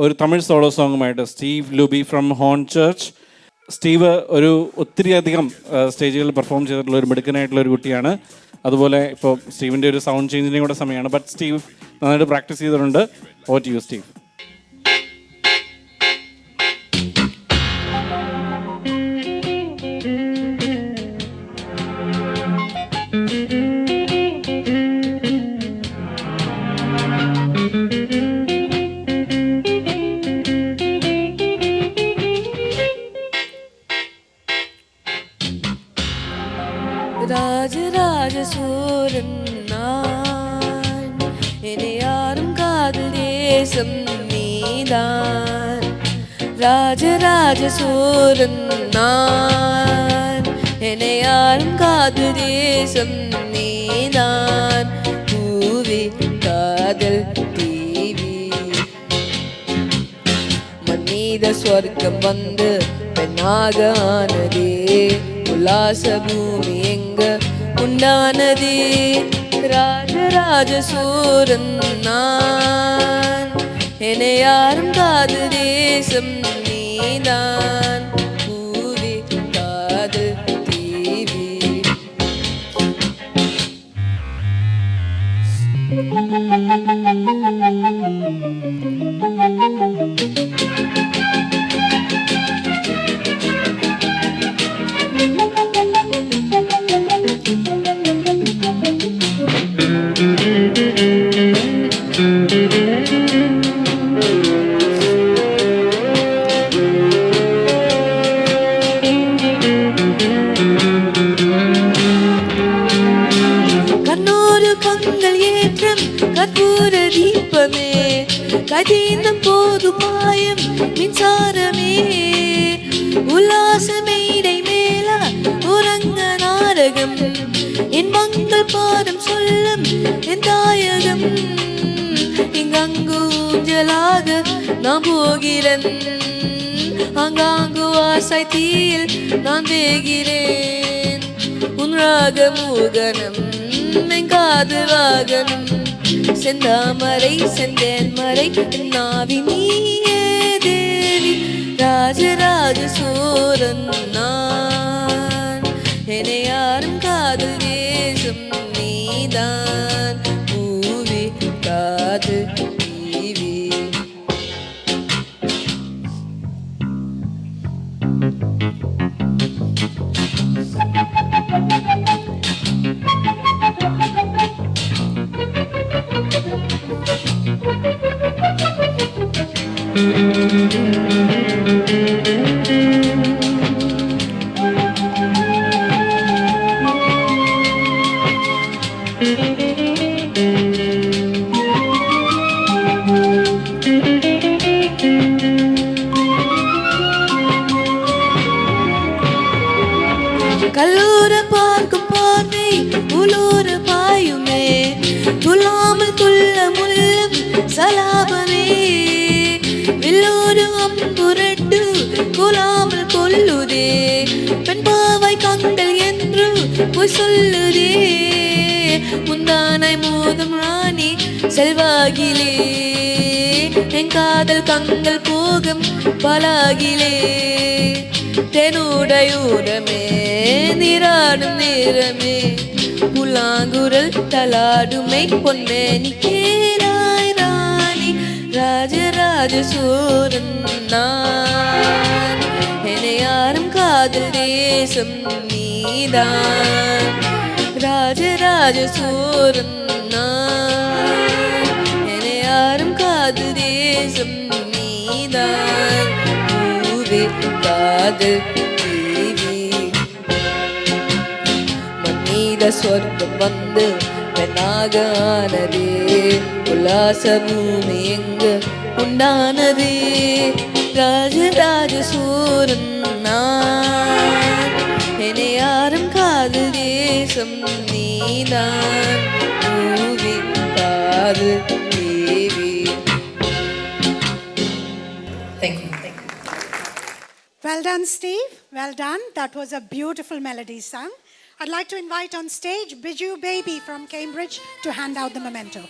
ഒരു തമിഴ് സോളോ സോങ്ങുമായിട്ട് Steve Luby from Hornchurch. Steve ഒരു ഒത്തിരിയധികം സ്റ്റേജുകളിൽ പെർഫോം ചെയ്തിട്ടുള്ള ഒരു മിടുക്കനായിട്ടുള്ള ഒരു കുട്ടിയാണ്. അതുപോലെ ഇപ്പോൾ സ്റ്റീവിൻ്റെ ഒരു സൗണ്ട് ചേഞ്ചിൻ്റെയും കൂടെ സമയമാണ്. ബട്ട് സ്റ്റീവ് നന്നായിട്ട് പ്രാക്ടീസ് ചെയ്തിട്ടുണ്ട്. Over to you Steve. Rajaraja Sooran நான், என்னை யாரும் காதல் தேசம் நீதான். ராஜராஜ சூரன் நான், என்னை யாரும் காதல் தேசம் நீதான். பூவி காதல் தீவி மன்மீத ஸ்வர்க்கம் வந்து பெண்ணாக ஆனதே. உல்லாச பூமி எங்க உண்டானதே. ராஜராஜ சூரன் நான், என்னை யாரும் காதல் தேசம் நீதான். பூவி காதல் தீவி கற்பூர தீபமே, கதீந்தம் போது பாயம் மின்சாரமே. உல்லாச மேடை மேல உறங்க நாடகம், என் மங்கள் பாடம் சொல்லும் என் தாயகம். இங்கங்கு ஊஞ்சலாக நான் போகிறேன், அங்காங்கு ஆசை தீயில் நான் வேகிறேன். உன் ராக மூகனம் என் காது வாகனம், செந்தாமரை செந்தேன் மறை நாவி நீயே தேவி. ராஜராஜ சூரன் நான், என்னை யாரும் காதல் தேசம் நீதான். பூவி காதல் தீவி கல்லூர பார்க்கும் பார்வை உலூர பாயுமே. துள்ளாமல் துள்ள முள்ளும் சலாபமே. வில்லூரு அம்புரட்டு குலாமல் கொல்லுதே. பெண் பாவை கண்கள் என்று போய் சொல்லுதே. முந்தானை மோதும் ராணி செல்வாகிலே, என் காதல் கண்கள் போகும் பலாகிலே. தெனுடையூரமே நீராடும் நேரமே, புல்லாங்குரல் தலாடுமை பொன்மேனி கேளாய் ராணி. ராஜராஜ சூரன் நான், என்னை யாரும் காதல் தேசம் நீதான். ராஜராஜ சூரன் நான், என்னை யாரும் காதல் தேசம் நீதான். பூவே காதல் தீவி மன்மீத ஸ்வர்க்கம் வந்து பெண்ணாக ஆனதே. உல்லாச பூமி எங்க உண்டானதே. ராஜராஜ சூரன் நான், என்னை யாரும் காதல் தேசம் நீதான். பூவி காதல் தீவி. Thank you. Well done, Steve. Well done. That was a beautiful melody sung. I'd like to invite on stage Biju Baby from Cambridge to hand out the memento.